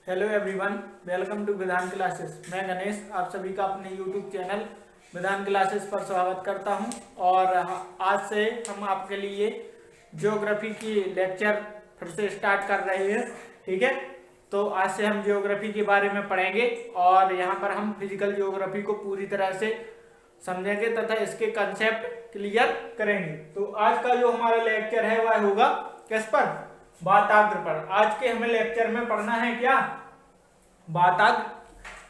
Hello everyone, welcome to विधान classes. मैं गणेश आप सभी का अपने यूट्यूब चैनल विधान क्लासेस पर स्वागत करता हूं। और आज से हम आपके लिए ज्योग्राफी की लेक्चर फिर से स्टार्ट कर रहे हैं। ठीक है, तो आज से हम ज्योग्राफी के बारे में पढ़ेंगे और यहाँ पर हम फिजिकल ज्योग्राफी को पूरी तरह से समझेंगे तथा इसके कंसेप्ट क्लियर करेंगे। तो आज का जो हमारा लेक्चर है वह होगा किस पर? वाताग्र पर। आज के हमें लेक्चर में पढ़ना है क्या? वाताग्र।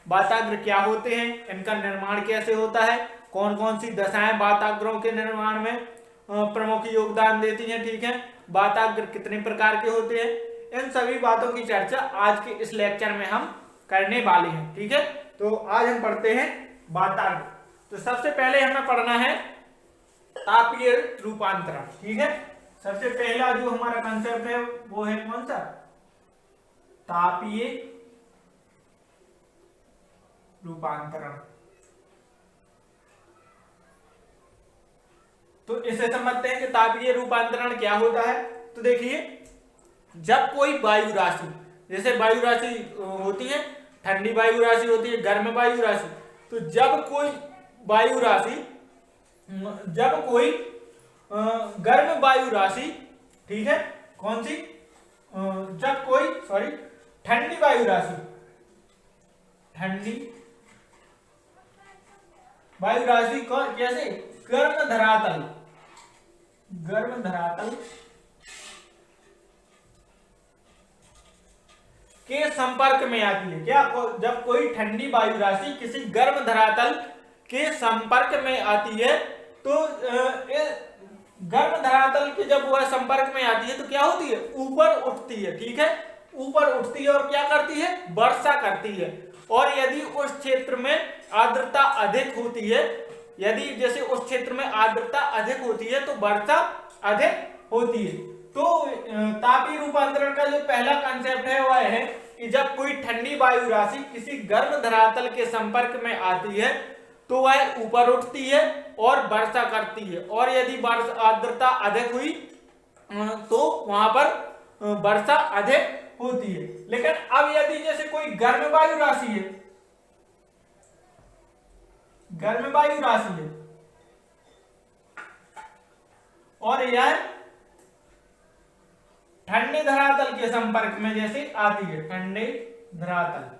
वाताग्र क्या होते हैं, इनका निर्माण कैसे होता है, कौन कौन सी दशाएं वाताग्रों के निर्माण में प्रमुख योगदान देती हैं। ठीक है, वाताग्र कितने प्रकार के होते हैं, इन सभी बातों की चर्चा आज के इस लेक्चर में हम करने वाले हैं। ठीक है, तो आज हम पढ़ते हैं वाताग्र। तो सबसे पहले हमें पढ़ना है तापीय रूपांतरण। ठीक है, सबसे पहला जो हमारा कंसेप्ट है वो है कौन सा? तापीय रूपांतरण। तो इसे समझते हैं कि तापीय रूपांतरण क्या होता है। तो देखिए, जब कोई वायु राशि, जैसे वायु राशि होती है, ठंडी वायु राशि होती है, गर्म वायु राशि। तो जब कोई वायु राशि, जब कोई गर्म वायु राशि, ठीक है, कौन सी? जब कोई ठंडी वायु राशि, ठंडी वायु राशि को कैसे? गर्म धरातल, गर्म धरातल के संपर्क में आती है। क्या? जब कोई ठंडी वायु राशि किसी गर्म धरातल के संपर्क में आती है तो गर्म धरातल के जब वह संपर्क में आती है तो क्या होती है? ऊपर उठती है। ठीक है, ऊपर उठती है और क्या करती है? वर्षा करती है। और यदि उस क्षेत्र में आर्द्रता अधिक होती है, यदि जैसे उस क्षेत्र में आर्द्रता अधिक होती है तो वर्षा अधिक होती है। तो तापीय रूपांतरण का जो पहला कंसेप्ट है वह है कि जब कोई ठंडी वायु राशि किसी गर्म धरातल के संपर्क में आती है तो वह ऊपर उठती है और वर्षा करती है। और यदि आर्द्रता अधिक हुई तो वहां पर वर्षा अधिक होती है। लेकिन अब यदि जैसे कोई गर्म वायु राशि है, गर्म वायु राशि है और यह ठंडे धरातल के संपर्क में जैसे आती है, ठंडे धरातल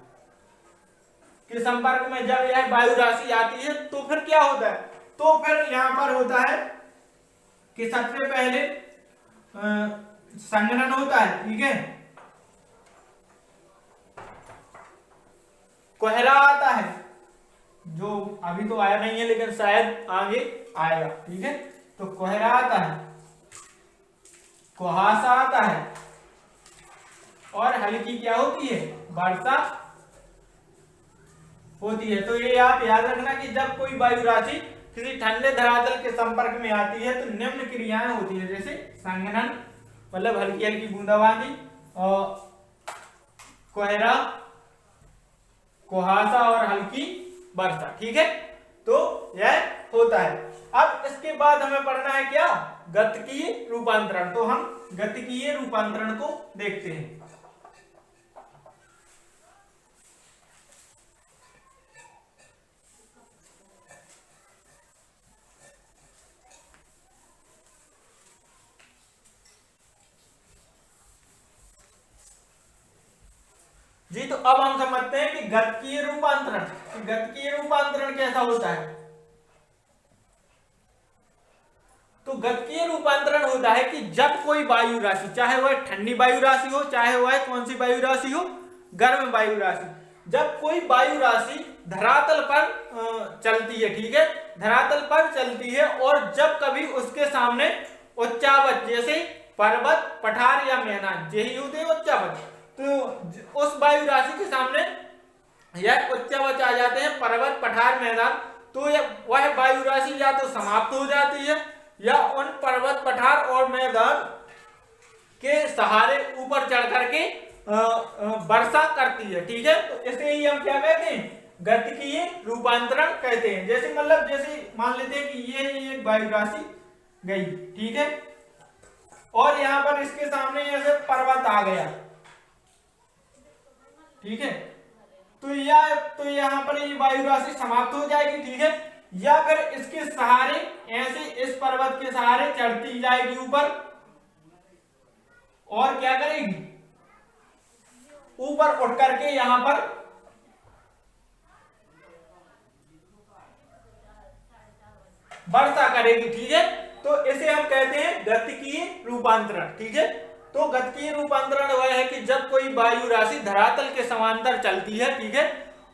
के संपर्क में जब यह वायु राशि आती है तो फिर क्या होता है? तो फिर यहां पर होता है कि सबसे पहले संघनन होता है। ठीक है, कोहरा आता है, जो अभी तो आया नहीं है लेकिन शायद आगे आएगा। ठीक है, तो कोहरा आता है, कुहासा आता है और हल्की क्या होती है? वर्षा होती है। तो ये आप याद रखना कि जब कोई वायु राशि किसी ठंडे धरातल के संपर्क में आती है तो निम्न क्रियाएं होती है, जैसे संघनन मतलब हल्की हल्की बूंदाबांदी, और कोहरा, कुहासा और हल्की वर्षा। ठीक है, तो यह होता है। अब इसके बाद हमें पढ़ना है क्या? गतिकीय रूपांतरण। तो हम गतिकीय रूपांतरण को देखते हैं। जी, तो अब हम समझते हैं कि गतिकीय रूपांतरण, गतिकीय रूपांतरण कैसा होता है। तो गतिकीय रूपांतरण होता है कि जब कोई वायु राशि, चाहे वह ठंडी वायु राशि हो, चाहे वह कौन सी वायु राशि हो, गर्म वायु राशि, जब कोई वायु राशि धरातल पर चलती है, ठीक है, धरातल पर चलती है और जब कभी उसके सामने उच्चावच, जैसे पर्वत, पठार या मैदान, यही होते हैं उच्चावच, तो उस वायु राशि के सामने यह उच्चावच आ जाते हैं, पर्वत, पठार, मैदान, तो वह वायु राशि या तो समाप्त हो जाती है या उन पर्वत, पठार और मैदान के सहारे ऊपर चढ़ करके वर्षा करती है। ठीक है, तो इसे ही हम क्या कहते हैं? गतिकीय रूपांतरण कहते हैं। जैसे मतलब जैसे मान लेते हैं कि ये एक वायु राशि गई, ठीक है, और यहां पर इसके सामने ऐसे पर्वत आ गया, ठीक है। तो यहाँ पर ये वायु राशि समाप्त हो जाएगी, ठीक है। या फिर इसके सहारे ऐसे इस पर्वत के सहारे चढ़ती जाएगी ऊपर, और क्या करेगी, ऊपर उठ करके यहां पर वर्षा करेगी, ठीक है। तो इसे हम कहते हैं गतिकीय रूपांतरण, ठीक है। तो गतिकीय रूपांतरण वह है कि जब कोई वायु राशि धरातल के समांतर चलती है, ठीक है,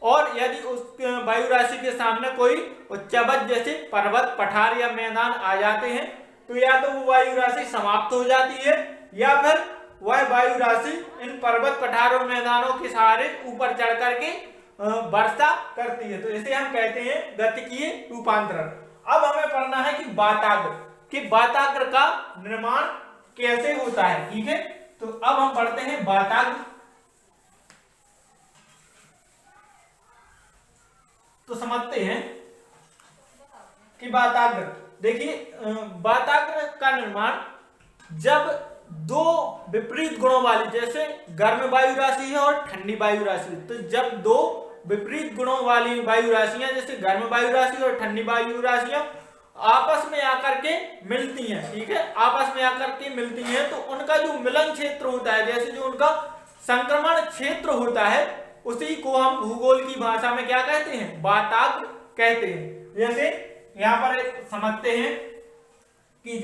और यदि उस वायु राशि के सामने कोई उच्चभ्रज जैसे पर्वत, पठार या मैदान आ जाते हैं, तो या तो वो वायु राशि समाप्त हो जाती है, या फिर वह वायु राशि इन पर्वत, पठार और मैदानों के सहारे ऊपर चढ़ करके वर्षा करती है। तो इसे हम कहते हैं गतिकीय रूपांतरण। अब हमें पढ़ना है कि वाताग्र का निर्माण कैसे होता है, ठीक है। तो अब हम पढ़ते हैं वाताग्र। तो समझते हैं कि वाताग्र, देखिए वाताग्र का निर्माण जब दो विपरीत गुणों वाली, जैसे गर्म वायु राशि है और ठंडी वायु राशि, तो जब दो विपरीत गुणों वाली वायु राशियां, जैसे गर्म वायु राशि और ठंडी वायु राशियां आपस में आकर के मिलती हैं, ठीक है, आपस में आकर के मिलती हैं, तो उनका जो मिलन क्षेत्र होता है, जैसे जो उनका संक्रमण क्षेत्र होता है, उसी को हम भूगोल की भाषा में क्या कहते हैं, वाताग्र कहते हैं। जैसे यहां पर समझते हैं कि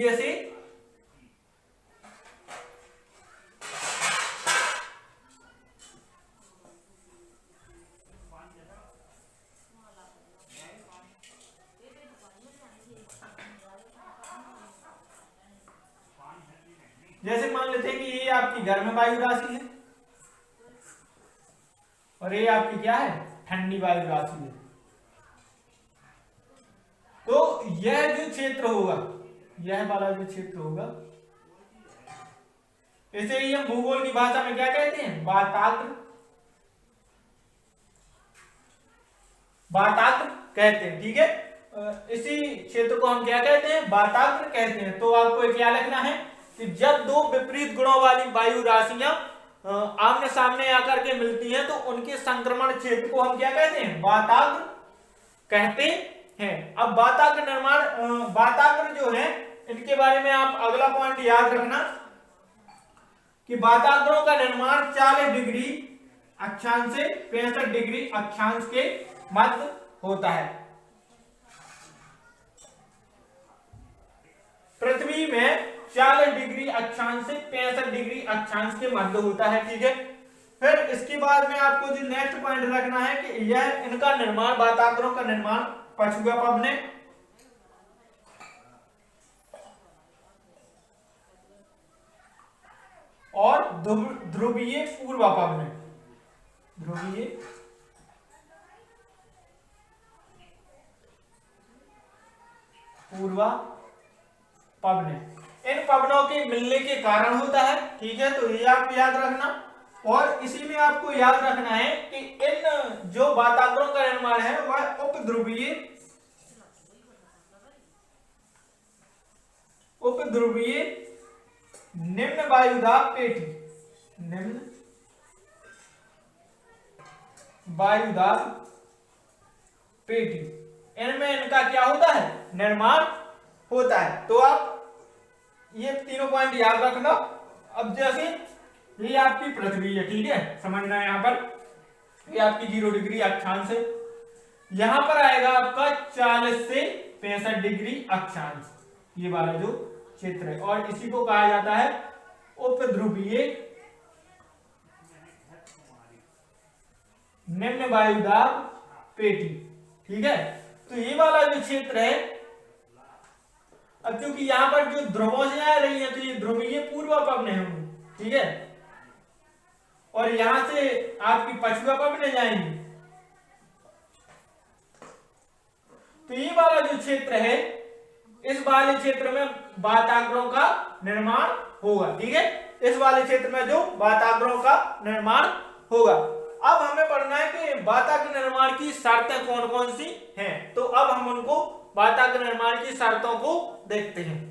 जैसे मान लेते हैं कि ये आपकी गर्म वायु राशि है और ये आपकी क्या है, ठंडी वायु राशि है। तो यह जो क्षेत्र होगा, यह वाला जो क्षेत्र होगा, इसे ही हम भूगोल की भाषा में क्या कहते हैं, वाताग्र कहते हैं, ठीक है। इसी क्षेत्र को हम क्या कहते हैं, वाताग्र कहते हैं। तो आपको क्या लिखना है कि जब दो विपरीत गुणों वाली वायु राशियां आमने सामने आकर के मिलती हैं, तो उनके संक्रमण क्षेत्र को हम क्या कहते हैं, वाताग्र कहते हैं। अब वाताग्र निर्माण, वाताग्र जो है, इनके बारे में आप अगला पॉइंट याद रखना कि वाताग्रों का निर्माण 40 डिग्री अक्षांश से 65 डिग्री अक्षांश के मध्य होता है। पृथ्वी में 40 डिग्री अक्षांश से 65 डिग्री अक्षांश के मध्य होता है, ठीक है। फिर इसके बाद में आपको जो नेक्स्ट पॉइंट रखना है कि यह इनका निर्माण, वाताग्रों का निर्माण पछुआ पवने और ध्रुवीय पूर्वा पवने, ध्रुवीय पूर्वा पवने, इन पवनों के मिलने के कारण होता है, ठीक है। तो ये आप याद रखना। और इसी में आपको याद रखना है कि इन जो वाताग्रों का निर्माण है वह उपध्रुवीय निम्न वायुदाब पेटी, निम्न वायुदाब पेटी, इनमें इनका क्या होता है, निर्माण होता है। तो आप ये तीनों पॉइंट याद रखना। अब जैसे ये आपकी पृथ्वी है, ठीक है, समझना है। यहां पर ये आपकी 0 डिग्री अक्षांश है, यहां पर आएगा आपका 40 से 65 डिग्री अक्षांश, ये वाला जो क्षेत्र है, और इसी को कहा जाता है उपध्रुवीय निम्न वायुदाब पेटी, ठीक है। तो ये वाला जो क्षेत्र है, अब क्योंकि यहां पर जो ध्रुवों से आ रही है, तो ये ध्रुवीय पूर्वा पवने होंगे, ठीक है, और यहां से आपकी पछुआ पवने जाएंगी। तो ये वाला जो क्षेत्र है, इस वाले क्षेत्र में वाताग्रों का निर्माण होगा, ठीक है, इस वाले क्षेत्र में जो वाताग्रों का निर्माण होगा। अब हमें पढ़ना है कि वाताग्र निर्माण की शर्तें कौन कौन सी हैं। तो अब हम उनको वाताग्र निर्माण की शर्तों को देखते हैं।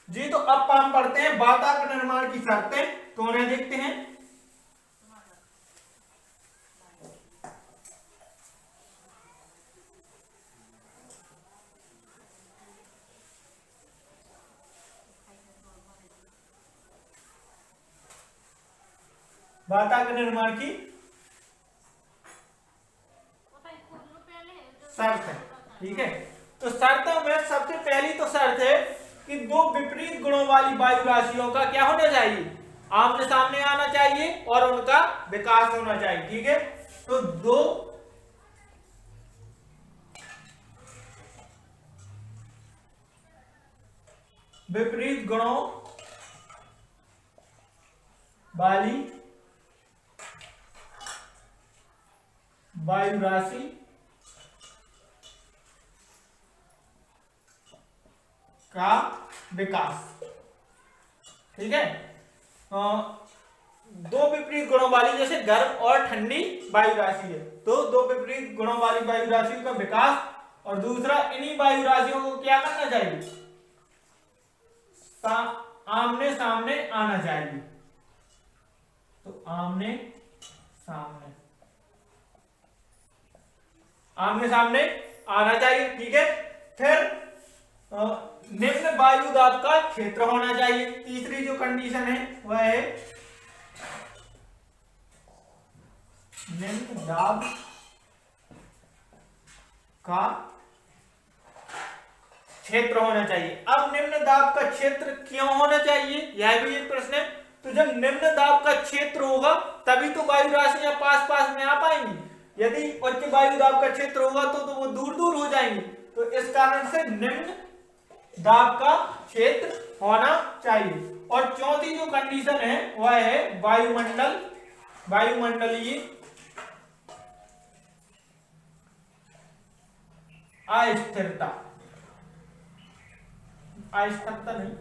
जी तो अब हम पढ़ते हैं वाताग्र निर्माण की शर्तें, तो उन्हें देखते हैं। वाताग्र निर्माण की शर्त है, ठीक है। तो शर्तों में सबसे पहली तो शर्त है कि दो विपरीत गुणों वाली वायु राशियों का क्या होना चाहिए, आमने सामने आना चाहिए और उनका विकास होना चाहिए, ठीक है। तो दो विपरीत गुणों वाली वायु राशि का विकास, ठीक है। दो विपरीत गुणों वाली, जैसे गर्म और ठंडी वायु राशि है, तो दो विपरीत गुणों वाली वायु राशि का विकास, और दूसरा इन्हीं वायु राशियों को क्या करना चाहिए, आमने सामने आना चाहिए। तो आमने सामने सामने आना चाहिए, ठीक है। फिर निम्न वायु दाब का क्षेत्र होना चाहिए। तीसरी जो कंडीशन है वह है निम्न दाब का क्षेत्र होना चाहिए। अब निम्न दाब का क्षेत्र क्यों होना चाहिए, यह भी एक प्रश्न है। तो जब निम्न दाब का क्षेत्र होगा तभी तो वायु राशियां पास पास में आ पाएंगी। यदि उच्च वायु दाब का क्षेत्र होगा तो वो दूर दूर हो जाएंगी। तो इस कारण से निम्न दाब का क्षेत्र होना चाहिए। और चौथी जो कंडीशन है वह है वायुमंडलीय अस्थिरता, अस्थिरता नहीं,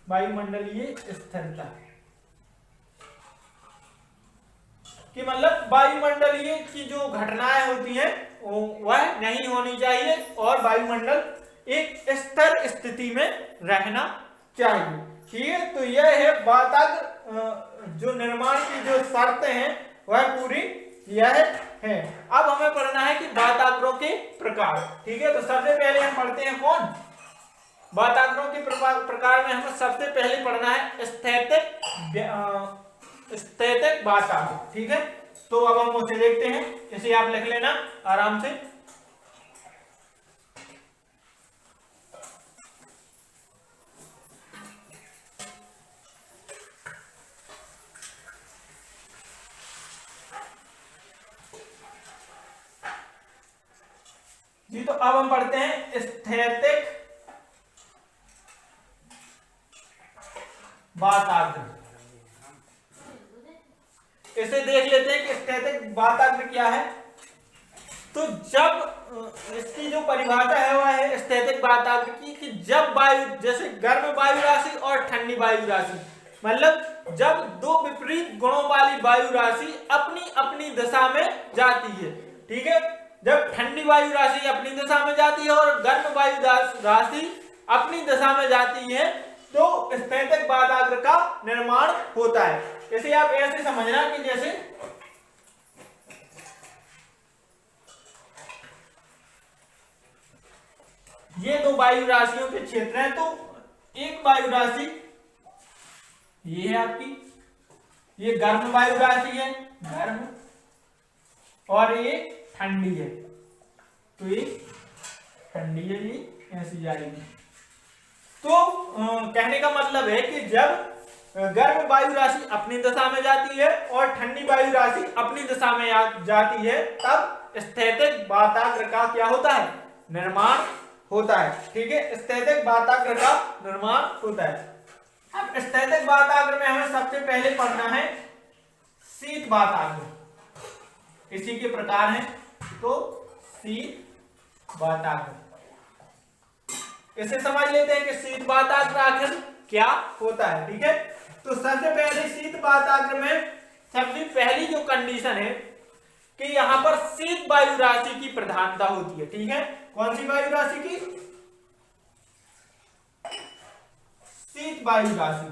वायुमंडलीय स्थिरता, कि मतलब वायुमंडलीय की जो घटनाएं होती हैं वह नहीं होनी चाहिए और वायुमंडल एक स्थिर स्थिति में रहना चाहिए, ठीक है। तो यह है वाताग्र जो निर्माण की जो शर्तें हैं वह पूरी यह है। अब हमें पढ़ना है कि वाताग्रों के प्रकार, ठीक है। तो सबसे पहले हम पढ़ते हैं कौन, वाताग्रों के प्रकार में हमें सबसे पहले पढ़ना है स्थैतिक वाताग्र, ठीक है। तो अब हम उसे देखते हैं, इसे आप लिख लेना आराम से। जी तो अब हम पढ़ते हैं स्थैतिक वाताग्र। इसे देख लेते हैं कि स्थैतिक वाताग्र क्या है। तो जब इसकी जो परिभाषा है वह है स्थैतिक वाताग्र की, कि जब वायु, जैसे गर्म वायु राशि और ठंडी वायु राशि, मतलब जब दो विपरीत गुणों वाली वायु राशि अपनी अपनी दिशा में जाती है, ठीक है। जब ठंडी वायु राशि अपनी दिशा में जाती है और गर्म वायु राशि अपनी दिशा में जाती है तो स्थैतिक वाताग्र का निर्माण होता है। इसे आप ऐसे समझना कि जैसे ये दो वायु राशियों के क्षेत्र हैं। तो एक वायु राशि ये है आपकी, ये गर्म वायु राशि है, गर्म, और ये ठंडी है, तो ये ठंडी है, ये ऐसी जाएगी। तो कहने का मतलब है कि जब गर्म वायु राशि अपनी दिशा में जाती है और ठंडी वायु राशि अपनी दिशा में जाती है तब स्थैतिक वाताग्र का क्या होता है, निर्माण होता है, ठीक है। स्थैतिक वाताग्र का निर्माण होता है। अब स्थैतिक वाताग्र में हमें सबसे पहले पढ़ना है शीत वाताग्र। इसी के प्रकार है, तो शीत वाताग्र, इसे समझ लेते हैं कि शीत वाताग्र आखिर क्या होता है, ठीक है। तो सबसे पहले शीत वाताग्र में सबसे पहली जो कंडीशन है कि यहां पर शीत वायु राशि की प्रधानता होती है, ठीक है। कौन सी वायु राशि की, वायु राशि।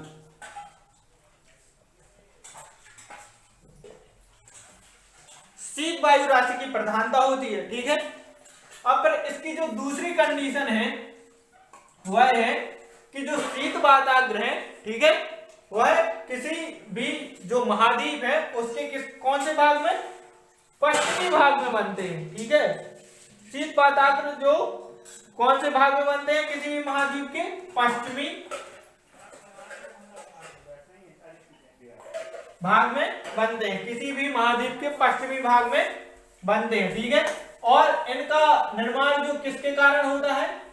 शीत वायु राशि की प्रधानता होती है, ठीक है। अब फिर इसकी जो दूसरी कंडीशन है वह है कि जो शीत वाताग्र है, ठीक है, वह किसी भी जो महाद्वीप है उसके कौन से भाग में, पश्चिमी भाग में बनते हैं, ठीक है। शीत वाताग्र जो कौन से भाग में बनते हैं, किसी भी महाद्वीप के पश्चिमी भाग में बनते हैं, किसी भी महाद्वीप के पश्चिमी भाग में बनते हैं, ठीक है। और इनका निर्माण जो किसके कारण होता है,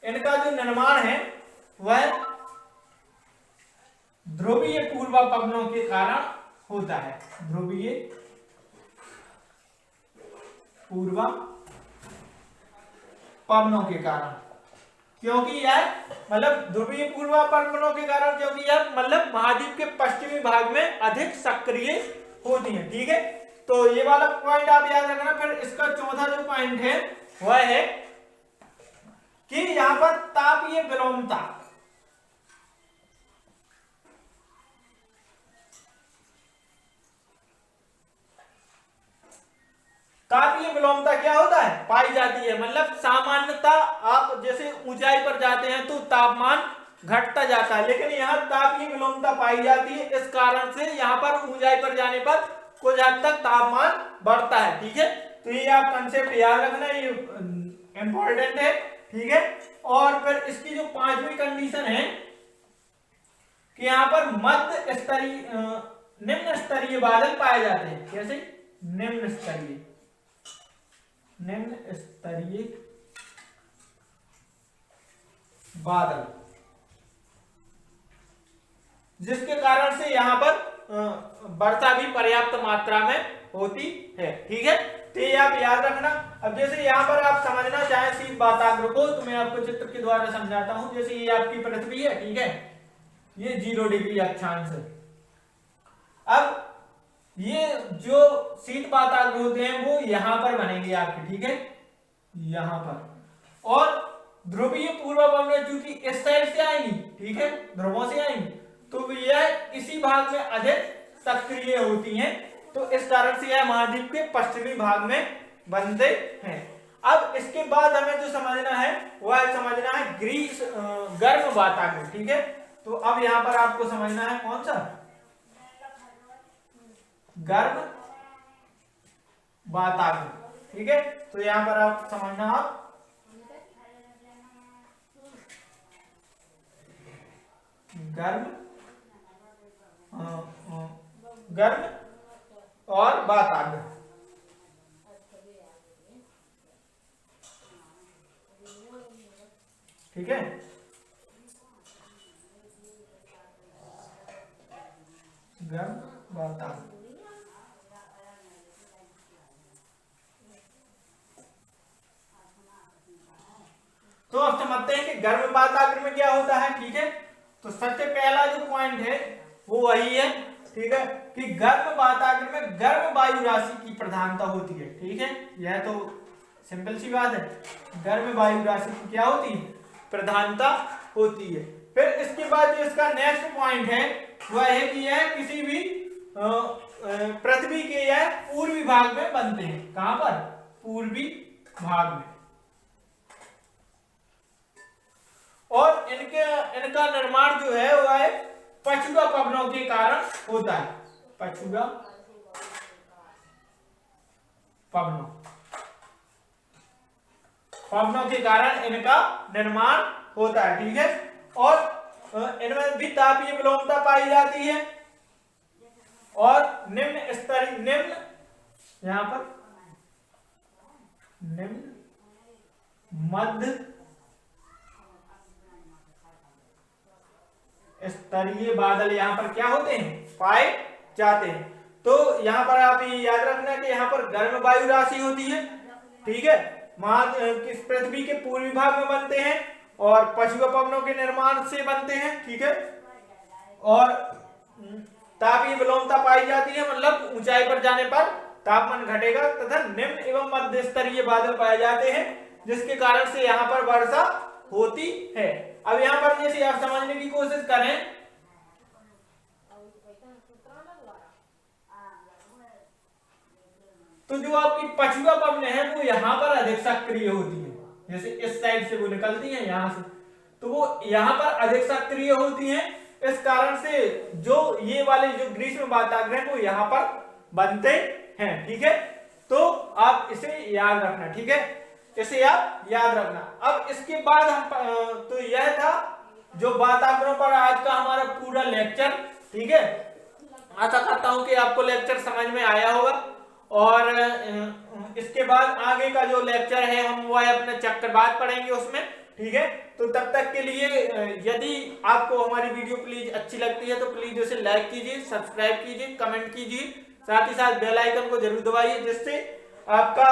इनका जो निर्माण है वह ध्रुवीय पूर्वा पवनों के कारण होता है, ध्रुवीय पूर्वा पवनों के कारण, क्योंकि यह मतलब ध्रुवीय पूर्वा पवनों के कारण, क्योंकि यह मतलब महाद्वीप के पश्चिमी भाग में अधिक सक्रिय होती है, ठीक है। तो ये वाला पॉइंट आप याद रखना। फिर इसका चौथा जो पॉइंट है वह है कि यहां पर तापीय विलोमता, तापीय विलोमता क्या होता है, पाई जाती है। मतलब सामान्यतः आप जैसे ऊंचाई पर जाते हैं तो तापमान घटता जाता है, लेकिन यहाँ तापीय विलोमता पाई जाती है। इस कारण से यहाँ पर ऊंचाई पर जाने पर कुछ हद तक तापमान बढ़ता है, ठीक है। तो ये आप कंसेप्ट याद रखना, ये इंपॉर्टेंट है, ठीक है। और फिर इसकी जो पांचवी कंडीशन है कि यहाँ पर मध्य स्तरीय निम्न स्तरीय बादल पाए जाते हैं। कैसे, निम्न स्तरीय बादल, जिसके कारण से यहाँ पर वर्षा भी पर्याप्त मात्रा में होती है, ठीक है। तो ये आप याद रखना। अब जैसे यहाँ पर आप समझना चाहे शीत वाताग्र को, तो मैं आपको चित्र के द्वारा समझाता हूं। जैसे ये आपकी पृथ्वी है, ठीक है, ये 0 डिग्री अक्षांश है। अब ये जो शीत वाताग्र होते हैं वो यहां पर बनेंगे आपके, ठीक है, यहां पर। और ध्रुवीय पूर्वा पवनें चूंकि इस साइड से आएंगी, ठीक है, ध्रुवों से आएंगी, तो यह इसी भाग में अधिक सक्रिय होती हैं। तो इस कारण से यह महाद्वीप के पश्चिमी भाग में बनते हैं। अब इसके बाद हमें जो समझना है वह समझना है ग्रीस गर्म वाताग्र, ठीक है। तो अब यहां पर आपको समझना है कौन सा, गर्म वाताग्र, ठीक है। तो यहां पर आप समझना, आप गर्म और वाताग्र, ठीक है। गर्म वाताग्र, तो अब समझते हैं कि गर्म वाताग्र में क्या होता है, ठीक है। तो सबसे पहला जो पॉइंट है वो वही है, ठीक है, कि गर्म वाताग्र में गर्म वायु राशि की प्रधानता होती है, ठीक है। यह तो सिंपल सी बात है, गर्म वायु राशि की क्या होती है, प्रधानता होती है। फिर इसके बाद जो इसका नेक्स्ट पॉइंट है वह है कि यह किसी भी पृथ्वी के यह पूर्वी भाग में बनते हैं। कहां पर, पूर्वी भाग में। और इनका निर्माण जो है वह पछुआ पवनों के कारण होता है, पछुआ पवनों के कारण इनका निर्माण होता है, ठीक है। और इनमें भी तापीय विलोमता पाई जाती है। और निम्न स्तरीय, निम्न यहां पर निम्न मध्य स्तरीय बादल यहां पर क्या होते हैं, पाए जाते हैं। तो यहां पर आप ये याद रखना कि यहां पर गर्म वायु राशि होती है, ठीक है, किस पृथ्वी के पूर्वी भाग में बनते हैं और पछुआ पवनों के निर्माण से बनते हैं, ठीक है। और तापीय विलोमता पाई जाती है, मतलब ऊंचाई पर जाने पर तापमान घटेगा, तथा निम्न एवं मध्य स्तरीय बादल पाए जाते हैं, जिसके कारण से यहाँ पर वर्षा होती है। अब यहाँ पर जैसे आप समझने की कोशिश करें तो जो आपकी पछुआ पवने हैं वो यहाँ पर अधिक सक्रिय होती है, जैसे इस साइड से वो निकलती हैं यहाँ से, तो वो यहाँ पर अधिक सक्रिय होती हैं। इस कारण से जो ये वाले जो ग्रीष्म वातावरण वो यहाँ पर बनते हैं। ठीक है, तो आप इसे याद रखना। ठीक है, इसे आप याद रखना। अब इसके बाद हम तो यह था जो वातावरण पर आज का हमारा पूरा लेक्चर। ठीक है, आशा करता हूं कि आपको लेक्चर समझ में आया होगा। और इसके बाद आगे का जो लेक्चर है हम वो अपने चक्रवात पढ़ेंगे उसमें। ठीक है, तो तब तक के लिए यदि आपको हमारी वीडियो प्लीज अच्छी लगती है तो प्लीज उसे लाइक कीजिए, सब्सक्राइब कीजिए, कमेंट कीजिए, साथ ही साथ बेल आइकन को जरूर दबाइए जिससे आपका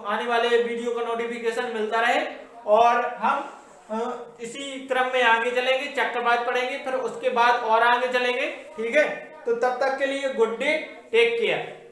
आने वाले वीडियो का नोटिफिकेशन मिलता रहे। और हम इसी क्रम में आगे चलेंगे, चक्रवात पढ़ेंगे, फिर उसके बाद और आगे चलेंगे। ठीक है, तो तब तक के लिए गुड डे, टेक केयर।